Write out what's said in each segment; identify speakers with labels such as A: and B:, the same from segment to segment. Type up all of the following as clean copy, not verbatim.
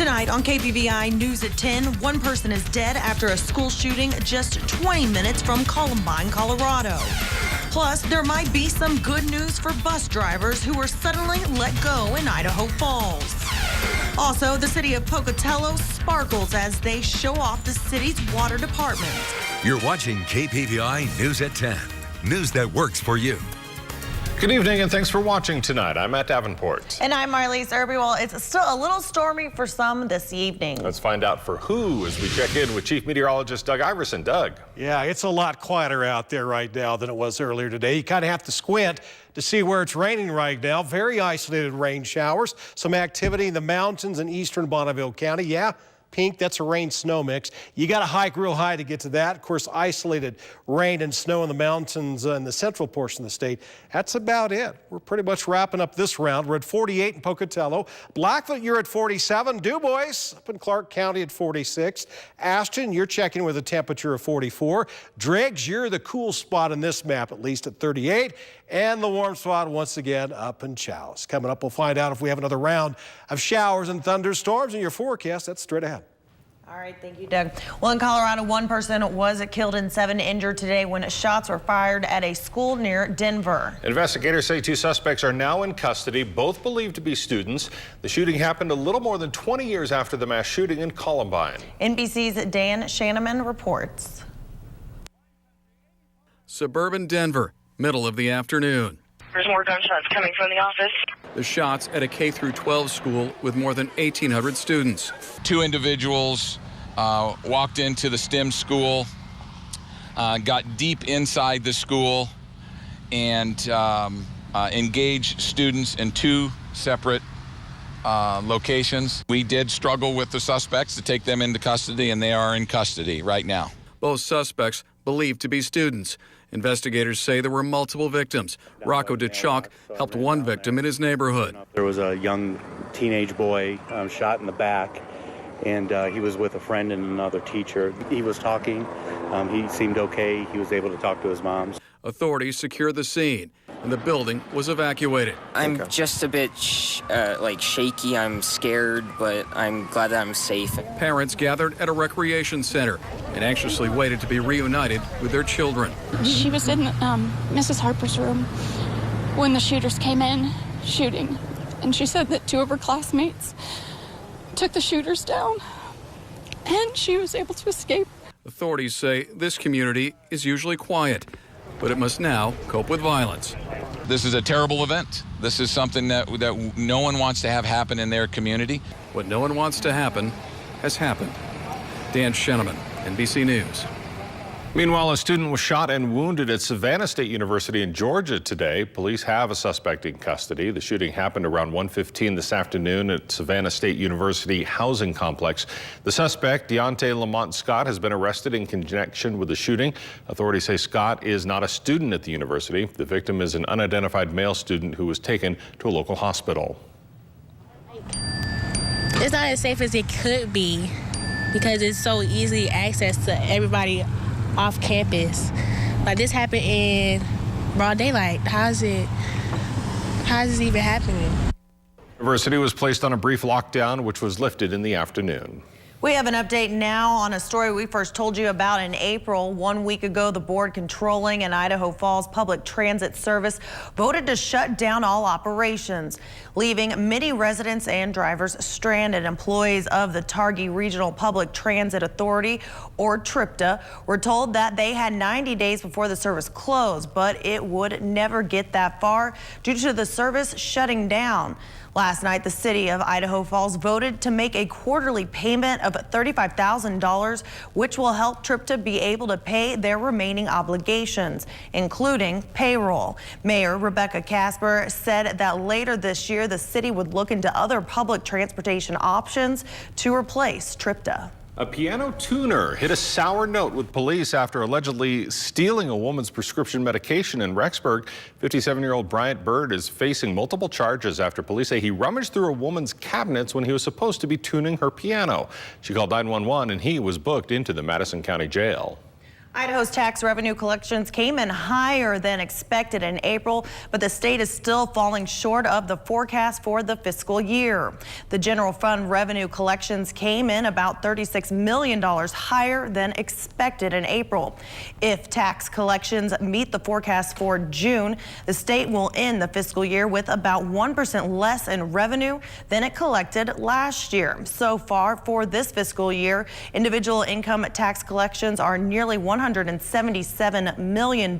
A: Tonight on KPVI News at 10, one person is dead after a school shooting just 20 minutes from Columbine, Colorado. Plus, there might be some good news for bus drivers who were suddenly let go in Idaho Falls. Also, the city of Pocatello sparkles as they show off the city's water department.
B: You're watching KPVI News at 10. News that works for you.
C: Good evening and thanks for watching tonight. I'm Matt Davenport.
A: And I'm Marlise Irby. Well, it's still a little stormy for some this evening.
C: Let's find out for who as we check in with Chief Meteorologist Doug Iverson. Doug.
D: Yeah, it's a lot quieter out there right now than it was earlier today. You kind of have to squint to see where it's raining right now. Very isolated rain showers. Some activity in the mountains in eastern Bonneville County. Yeah. Pink, that's a rain-snow mix. You got to hike real high to get to that. Of course, isolated rain and snow in the mountains in the central portion of the state. That's about it. We're pretty much wrapping up this round. We're at 48 in Pocatello. Blackfoot, you're at 47. DuBois up in Clark County at 46. Ashton, you're checking with a temperature of 44. Driggs, you're the cool spot in this map, at least at 38. And the warm spot once again up in Chows. Coming up, we'll find out if we have another round of showers and thunderstorms in your forecast. That's straight ahead.
A: All right, thank you, Doug. Well, in Colorado, one person was killed and 7 injured today when shots were fired at a school near Denver.
C: Investigators say 2 suspects are now in custody, both believed to be students. The shooting happened a little more than 20 years after the mass shooting in Columbine.
A: NBC's Dan Shanneman reports.
E: Suburban Denver, middle of the afternoon.
F: There's more gunshots coming from the office.
E: The shots at a K-12 school with more than 1,800 students.
G: 2 individuals walked into the STEM school, got deep inside the school, and engaged students in 2 separate locations. We did struggle with the suspects to take them into custody, and they are in custody right now.
E: Both suspects believed to be students. Investigators say there were multiple victims. Rocco DeChalk helped one victim in his neighborhood.
H: There was a young teenage boy shot in the back, and he was with a friend and another teacher. He was talking. He seemed okay. He was able to talk to his mom.
E: Authorities secured the scene, and the building was evacuated.
I: I'm just a bit shaky. I'm scared, but I'm glad that I'm safe.
E: Parents gathered at a recreation center and anxiously waited to be reunited with their children.
J: She was in Mrs. Harper's room when the shooters came in shooting, and she said that 2 of her classmates took the shooters down, and she was able to escape.
E: Authorities say this community is usually quiet, but it must now cope with violence.
G: This is a terrible event. This is something that no one wants to have happen in their community.
E: What no one wants to happen has happened. Dan Shanneman, NBC News.
C: Meanwhile, a student was shot and wounded at Savannah State University in Georgia today. Police have a suspect in custody. The shooting happened around 1:15 this afternoon at Savannah State University housing complex. The suspect, Deontay Lamont Scott, has been arrested in connection with the shooting. Authorities say Scott is not a student at the university. The victim is an unidentified male student who was taken to a local hospital.
K: It's not as safe as it could be because it's so easily accessed to everybody off campus. Like, this happened in broad daylight. How is this even happening?
C: The university was placed on a brief lockdown, which was lifted in the afternoon.
A: We have an update now on a story we first told you about in April. 1 week ago, the board controlling an Idaho Falls public transit service voted to shut down all operations, leaving many residents and drivers stranded. Employees of the Targhee Regional Public Transit Authority, or TRIPTA, were told that they had 90 days before the service closed, but it would never get that far due to the service shutting down. Last night, the city of Idaho Falls voted to make a quarterly payment of $35,000, which will help TRIPTA be able to pay their remaining obligations, including payroll. Mayor Rebecca Casper said that later this year, the city would look into other public transportation options to replace TRIPTA.
C: A piano tuner hit a sour note with police after allegedly stealing a woman's prescription medication in Rexburg. 57-year-old Bryant Bird is facing multiple charges after police say he rummaged through a woman's cabinets when he was supposed to be tuning her piano. She called 911 and he was booked into the Madison County Jail.
A: Idaho's tax revenue collections came in higher than expected in April, but the state is still falling short of the forecast for the fiscal year. The general fund revenue collections came in about $36 million higher than expected in April. If tax collections meet the forecast for June, the state will end the fiscal year with about 1% less in revenue than it collected last year. So far for this fiscal year, individual income tax collections are nearly $177 million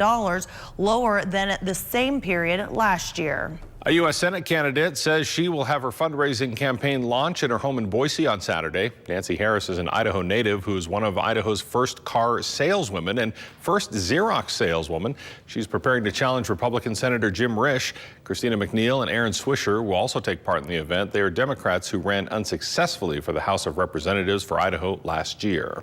A: lower than the same period last year.
C: A U.S. Senate candidate says she will have her fundraising campaign launch in her home in Boise on Saturday. Nancy Harris is an Idaho native who is one of Idaho's first car saleswomen and first Xerox saleswoman. She's preparing to challenge Republican Senator Jim Risch. Christina McNeil and Aaron Swisher will also take part in the event. They are Democrats who ran unsuccessfully for the House of Representatives for Idaho last year.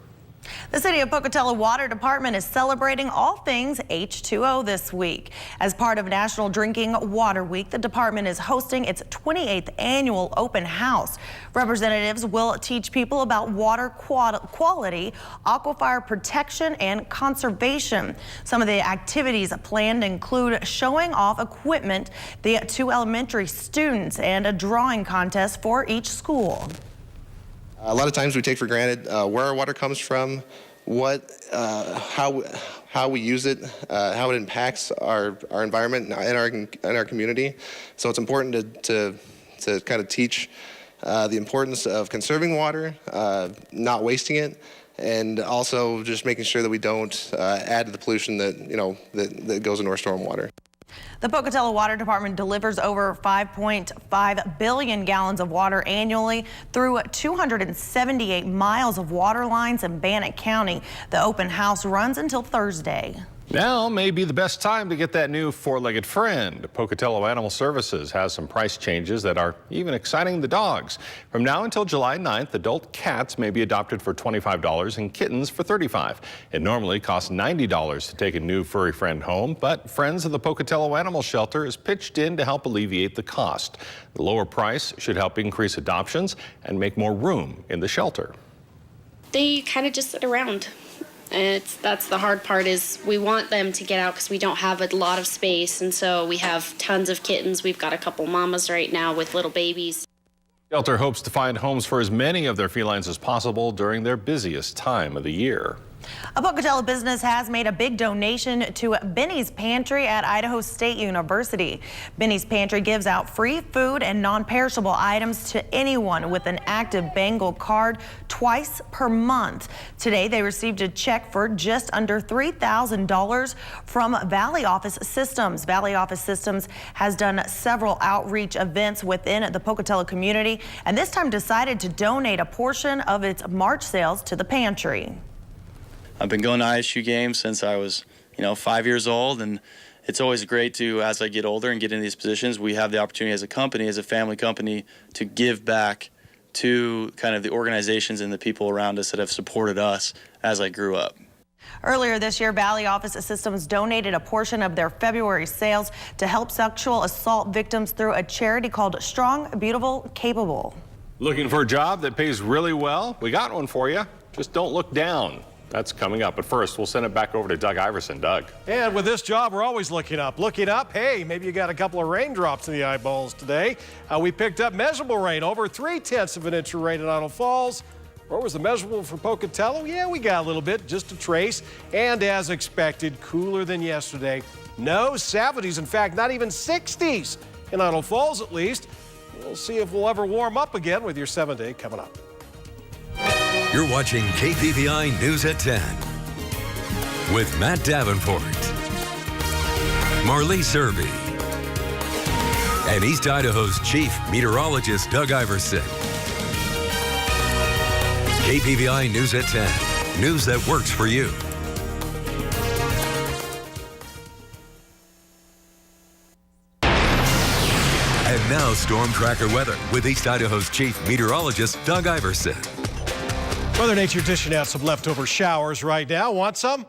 A: The City of Pocatello Water Department is celebrating all things H2O this week. As part of National Drinking Water Week, the department is hosting its 28th annual open house. Representatives will teach people about water quality, aquifer protection, and conservation. Some of the activities planned include showing off equipment to elementary students and a drawing contest for each school.
L: A lot of times we take for granted where our water comes from, how we use it, how it impacts our environment and our community. So it's important to kind of teach the importance of conserving water, not wasting it, and also just making sure that we don't add to the pollution that goes into our stormwater.
A: The Pocatello Water Department delivers over 5.5 billion gallons of water annually through 278 miles of water lines in Bannock County. The open house runs until Thursday.
C: Now may be the best time to get that new four-legged friend. Pocatello Animal Services has some price changes that are even exciting the dogs. From now until July 9th, adult cats may be adopted for $25 and kittens for $35. It normally costs $90 to take a new furry friend home, but Friends of the Pocatello Animal Shelter has pitched in to help alleviate the cost. The lower price should help increase adoptions and make more room in the shelter.
M: They kind of just sit around. That's the hard part, is we want them to get out because we don't have a lot of space, and so we have tons of kittens. We've got a couple mamas right now with little babies.
C: The shelter hopes to find homes for as many of their felines as possible during their busiest time of the year.
A: A Pocatello business has made a big donation to Benny's Pantry at Idaho State University. Benny's Pantry gives out free food and non-perishable items to anyone with an active Bengal card twice per month. Today, they received a check for just under $3,000 from Valley Office Systems. Valley Office Systems has done several outreach events within the Pocatello community, and this time decided to donate a portion of its March sales to the pantry.
N: I've been going to ISU games since I was, 5 years old, and it's always great to, as I get older and get into these positions, we have the opportunity as a company, as a family company, to give back to kind of the organizations and the people around us that have supported us as I grew up.
A: Earlier this year, Valley Office Systems donated a portion of their February sales to help sexual assault victims through a charity called Strong, Beautiful, Capable.
C: Looking for a job that pays really well? We got one for you. Just don't look down. That's coming up. But first, we'll send it back over to Doug Iverson. Doug.
D: And with this job, we're always looking up. Looking up, hey, maybe you got a couple of raindrops in the eyeballs today. We picked up measurable rain, over 0.3 of an inch of rain in Idaho Falls. Where was the measurable for Pocatello? Yeah, we got a little bit, just a trace. And as expected, cooler than yesterday. No 70s, in fact, not even 60s in Idaho Falls at least. We'll see if we'll ever warm up again with your 7-day coming up.
B: You're watching KPVI News at 10 with Matt Davenport, Marlee Serby, and East Idaho's Chief Meteorologist Doug Iverson. KPVI News at 10, news that works for you. And now Storm Tracker weather with East Idaho's Chief Meteorologist Doug Iverson.
D: Mother Nature dishing out some leftover showers right now. Want some?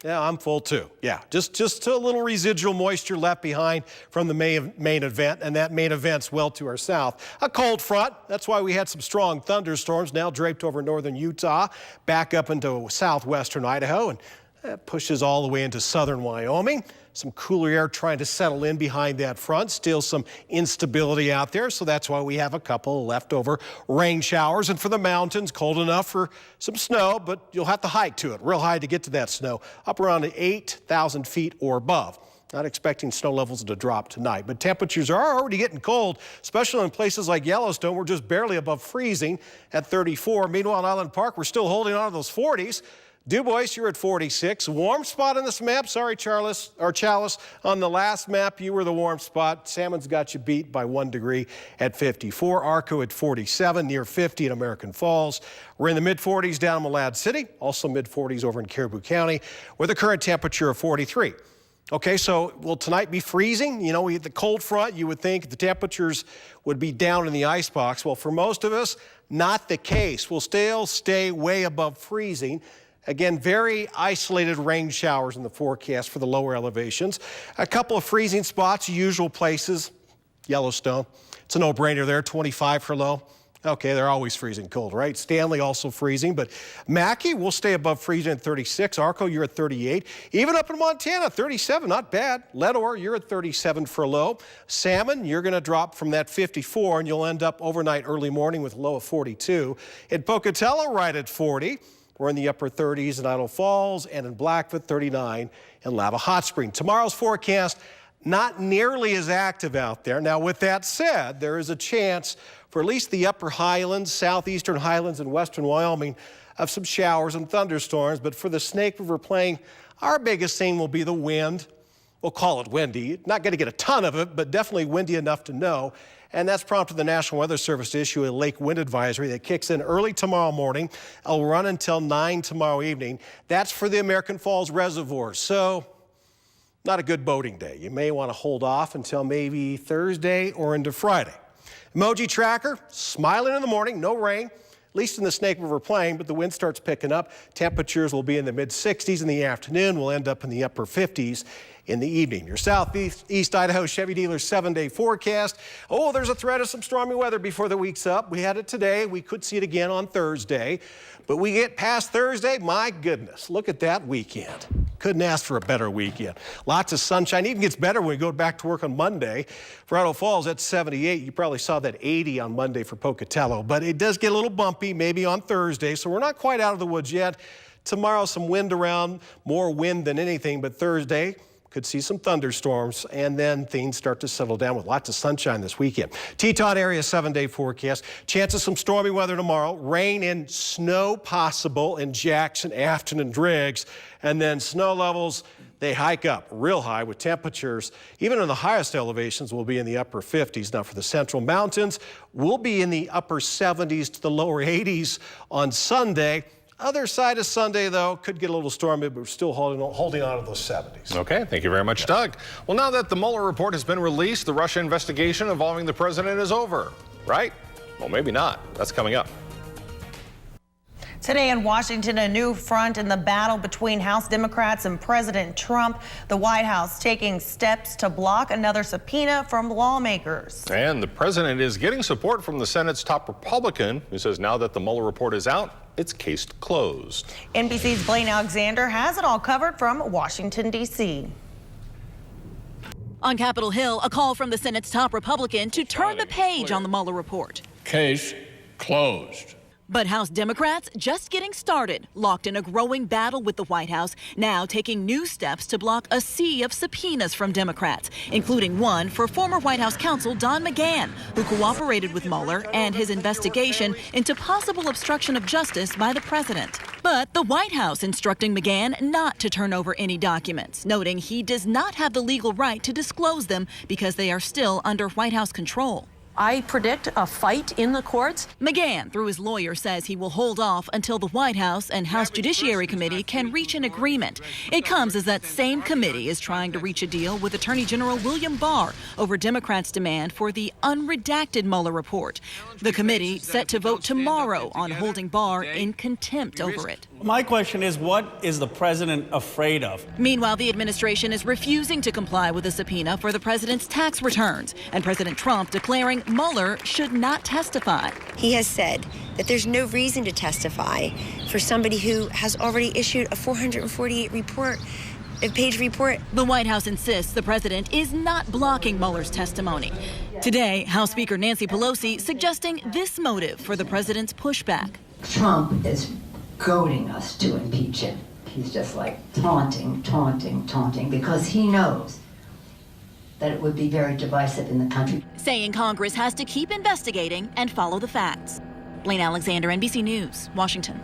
D: Yeah, I'm full too. Yeah, just a little residual moisture left behind from the main event, and that main event's well to our south. A cold front. That's why we had some strong thunderstorms now draped over northern Utah, back up into southwestern Idaho, and pushes all the way into southern Wyoming. Some cooler air trying to settle in behind that front. Still some instability out there, so that's why we have a couple of leftover rain showers. And for the mountains, cold enough for some snow, but you'll have to hike to it real high to get to that snow, up around 8,000 feet or above. Not expecting snow levels to drop tonight, but temperatures are already getting cold, especially in places like Yellowstone. We're just barely above freezing at 34. Meanwhile, in Island Park, we're still holding on to those 40s. DuBois, you're at 46. Warm spot on this map. Sorry, Chalice. On the last map, you were the warm spot. Salmon's got you beat by 1 degree at 54. Arco at 47, near 50 in American Falls. We're in the mid-40s down in Malad City, also mid-40s over in Caribou County, with a current temperature of 43. Okay, so will tonight be freezing? You know, we hit the cold front. You would think the temperatures would be down in the icebox. Well, for most of us, not the case. We'll still stay way above freezing. Again, very isolated rain showers in the forecast for the lower elevations. A couple of freezing spots, usual places. Yellowstone, it's a no-brainer there, 25 for low. Okay, they're always freezing cold, right? Stanley also freezing, but Mackay will stay above freezing at 36. Arco, you're at 38. Even up in Montana, 37, not bad. Leadore, you're at 37 for low. Salmon, you're going to drop from that 54, and you'll end up overnight early morning with a low of 42. In Pocatello, right at 40. We're in the upper 30s in Idaho Falls and in Blackfoot, 39 in Lava Hot Spring. Tomorrow's forecast, not nearly as active out there. Now, with that said, there is a chance for at least the upper highlands, southeastern highlands, and western Wyoming of some showers and thunderstorms. But for the Snake River Plain, our biggest thing will be the wind. We'll call it windy. Not going to get a ton of it, but definitely windy enough to know. And that's prompted the National Weather Service to issue a lake wind advisory that kicks in early tomorrow morning. It'll run until 9 tomorrow evening. That's for the American Falls Reservoir. So not a good boating day. You may want to hold off until maybe Thursday or into Friday. Emoji tracker, smiling in the morning, no rain, at least in the Snake River Plain, but the wind starts picking up. Temperatures will be in the mid-60s in the afternoon. We'll end up in the upper 50s in the evening. Your Southeast Idaho Chevy dealer's 7-day forecast. Oh, there's a threat of some stormy weather before the week's up. We had it today. We could see it again on Thursday. But we get past Thursday, my goodness, look at that weekend. Couldn't ask for a better weekend. Lots of sunshine. Even gets better when we go back to work on Monday. For Idaho Falls, that's 78. You probably saw that 80 on Monday for Pocatello. But it does get a little bumpy, maybe on Thursday. So we're not quite out of the woods yet. Tomorrow, some wind around, more wind than anything. But Thursday, could see some thunderstorms, and then things start to settle down with lots of sunshine this weekend. Teton area 7-day forecast. Chance of some stormy weather tomorrow. Rain and snow possible in Jackson, Afton, and Driggs. And then snow levels, they hike up real high with temperatures. Even in the highest elevations, will be in the upper 50s. Now for the central mountains, we'll be in the upper 70s to the lower 80s on Sunday. Other side of Sunday, though, could get a little stormy, but we're still holding on to those 70s.
C: Okay, thank you very much, Doug. Well, now that the Mueller report has been released, the Russia investigation involving the president is over, right? Well, maybe not. That's coming up.
A: Today in Washington, a new front in the battle between House Democrats and President Trump. The White House taking steps to block another subpoena from lawmakers.
C: And the president is getting support from the Senate's top Republican, who says now that the Mueller report is out, it's case closed.
A: NBC's Blaine Alexander has it all covered from Washington, D.C.
O: On Capitol Hill, a call from the Senate's top Republican to turn the page on the Mueller report.
P: Case closed.
O: But House Democrats just getting started, locked in a growing battle with the White House, now taking new steps to block a sea of subpoenas from Democrats, including one for former White House counsel Don McGahn, who cooperated with Mueller and his investigation into possible obstruction of justice by the president. But the White House instructing McGahn not to turn over any documents, noting he does not have the legal right to disclose them because they are still under White House control.
Q: I predict a fight in the courts.
O: McGahn, through his lawyer, says he will hold off until the White House and House Judiciary Committee can reach an agreement. It comes as that same committee is trying to reach a deal with Attorney General William Barr over Democrats' demand for the unredacted Mueller report. The committee set to vote tomorrow on holding Barr in contempt over it.
R: My question is, what is the president afraid of?
O: Meanwhile, the administration is refusing to comply with a subpoena for the president's tax returns, and President Trump declaring Mueller should not testify.
S: He has said that there's no reason to testify for somebody who has already issued a 448-page report.
O: The White House insists the president is not blocking Mueller's testimony. Today, House Speaker Nancy Pelosi suggesting this motive for the president's pushback.
T: Trump is goading us to impeach him. He's just like taunting, because he knows that it would be very divisive in the country.
O: Saying Congress has to keep investigating and follow the facts. Blaine Alexander, NBC News, Washington.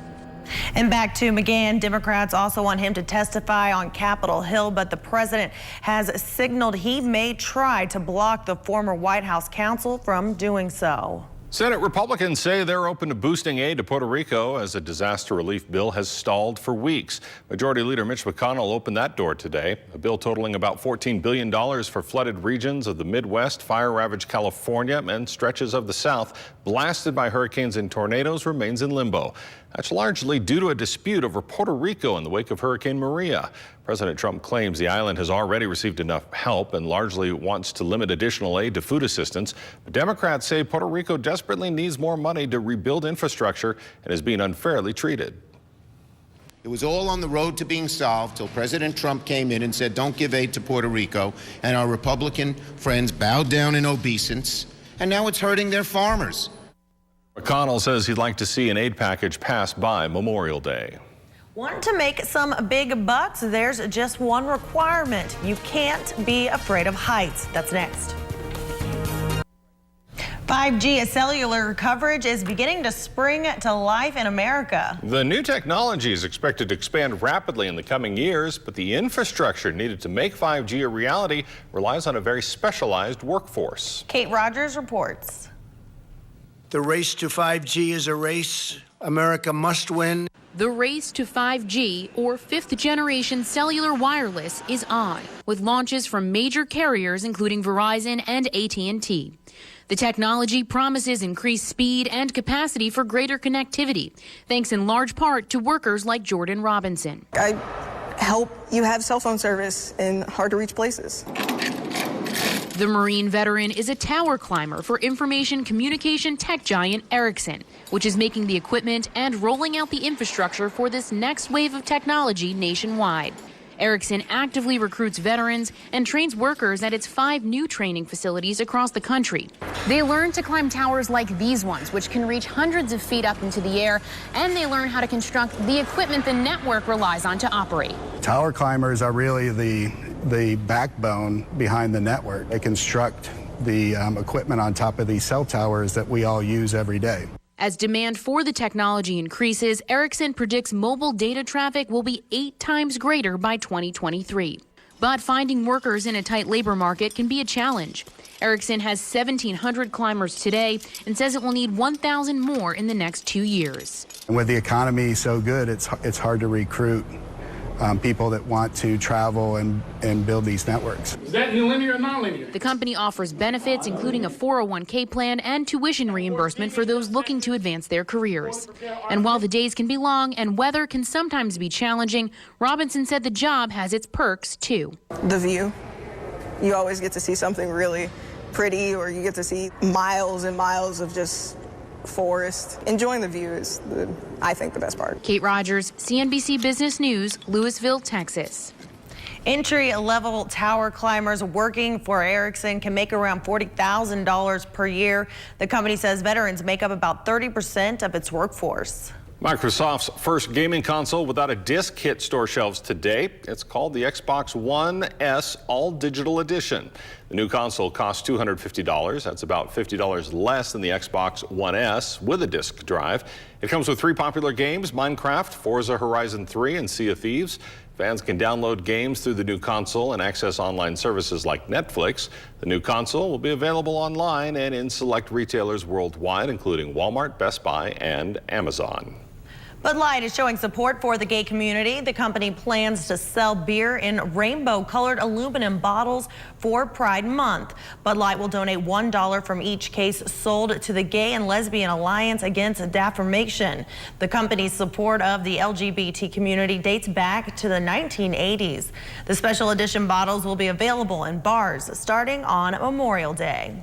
A: And back to McGahn, Democrats also want him to testify on Capitol Hill, but the president has signaled he may try to block the former White House counsel from doing so.
C: Senate Republicans say they're open to boosting aid to Puerto Rico as a disaster relief bill has stalled for weeks. Majority Leader Mitch McConnell opened that door today. A bill totaling about $14 billion for flooded regions of the Midwest, fire-ravaged California, and stretches of the South blasted by hurricanes and tornadoes remains in limbo. That's largely due to a dispute over Puerto Rico in the wake of Hurricane Maria. President Trump claims the island has already received enough help and largely wants to limit additional aid to food assistance. But Democrats say Puerto Rico desperately needs more money to rebuild infrastructure and is being unfairly treated.
U: It was all on the road to being solved till President Trump came in and said, don't give aid to Puerto Rico. And our Republican friends bowed down in obeisance. And now it's hurting their farmers.
C: McConnell says he'd like to see an aid package pass by Memorial Day.
A: Want to make some big bucks? There's just one requirement. You can't be afraid of heights. That's next. 5G cellular coverage is beginning to spring to life in America.
C: The new technology is expected to expand rapidly in the coming years, but the infrastructure needed to make 5G a reality relies on a very specialized workforce.
A: Kate Rogers reports.
V: The race to 5G is a race America must win.
W: The race to 5G, or fifth-generation cellular wireless, is on, with launches from major carriers including Verizon and AT&T. The technology promises increased speed and capacity for greater connectivity, thanks in large part to workers like Jordan Robinson.
X: I help you have cell phone service in hard-to-reach places.
W: The Marine veteran is a tower climber for information communication tech giant Ericsson, which is making the equipment and rolling out the infrastructure for this next wave of technology nationwide. Ericsson actively recruits veterans and trains workers at its 5 new training facilities across the country.
Y: They learn to climb towers like these ones, which can reach hundreds of feet up into the air, and they learn how to construct the equipment the network relies on to operate.
Z: Tower climbers are really the backbone behind the network. They construct the equipment on top of these cell towers that we all use every day.
W: As demand for the technology increases, Ericsson predicts mobile data traffic will be 8 times greater by 2023. But finding workers in a tight labor market can be a challenge. Ericsson has 1,700 climbers today and says it will need 1,000 more in the next 2 years.
Z: And with the economy so good, it's hard to recruit people that want to travel and build these networks.
P: Is that linear or nonlinear?
W: The company offers benefits, including a 401k plan and tuition reimbursement for those looking to advance their careers. And while the days can be long and weather can sometimes be challenging, Robinson said the job has its perks, too.
X: The view. You always get to see something really pretty, or you get to see miles and miles of just forest. Enjoying the view is, I think, the best part.
W: Kate Rogers, CNBC Business News, Louisville, Texas.
A: Entry-level tower climbers working for Ericsson can make around $40,000 per year. The company says veterans make up about 30% of its workforce.
C: Microsoft's first gaming console without a disc hit store shelves today. It's called the Xbox One S All Digital Edition. The new console costs $250. That's about $50 less than the Xbox One S with a disc drive. It comes with 3 popular games: Minecraft, Forza Horizon 3, and Sea of Thieves. Fans can download games through the new console and access online services like Netflix. The new console will be available online and in select retailers worldwide, including Walmart, Best Buy, and Amazon.
A: Bud Light is showing support for the gay community. The company plans to sell beer in rainbow-colored aluminum bottles for Pride Month. Bud Light will donate $1 from each case sold to the Gay and Lesbian Alliance Against Defamation. The company's support of the LGBT community dates back to the 1980s. The special edition bottles will be available in bars starting on Memorial Day.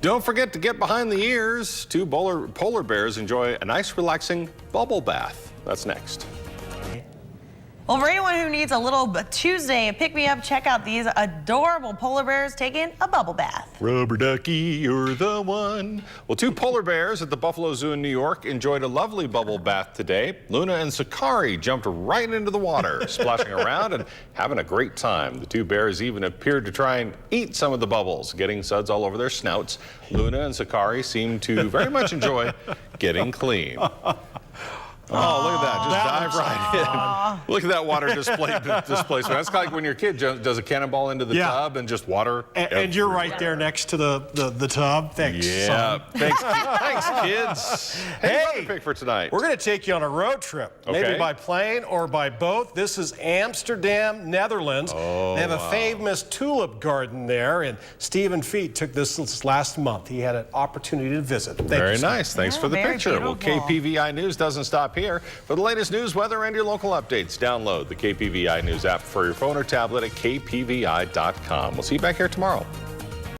C: Don't forget to get behind the ears. 2 polar bears enjoy a nice, relaxing bubble bath. That's next.
A: Well, for anyone who needs a little Tuesday pick-me-up, check out these adorable polar bears taking a bubble bath.
C: Rubber ducky, you're the one. Well, 2 polar bears at the Buffalo Zoo in New York enjoyed a lovely bubble bath today. Luna and Sakari jumped right into the water, splashing around and having a great time. The 2 bears even appeared to try and eat some of the bubbles, getting suds all over their snouts. Luna and Sakari seemed to very much enjoy getting clean. Oh, look at that. Just dive right in. Look at that water displacement. That's like when your kid does a cannonball into the tub and just water.
D: And you're right there next to the tub. Thanks.
C: Yeah. Thanks, kids. Hey, pick for tonight.
D: We're going to take you on a road trip, maybe by plane or by boat. This is Amsterdam, Netherlands.
C: Oh,
D: they have a famous tulip garden there, and Stephen Feet took this last month. He had an opportunity to visit.
C: Very nice. Thanks for the picture. Well, KPVI News doesn't stop here. For the latest news, weather, and your local updates, download the KPVI News app for your phone or tablet at kpvi.com. We'll see you back here tomorrow.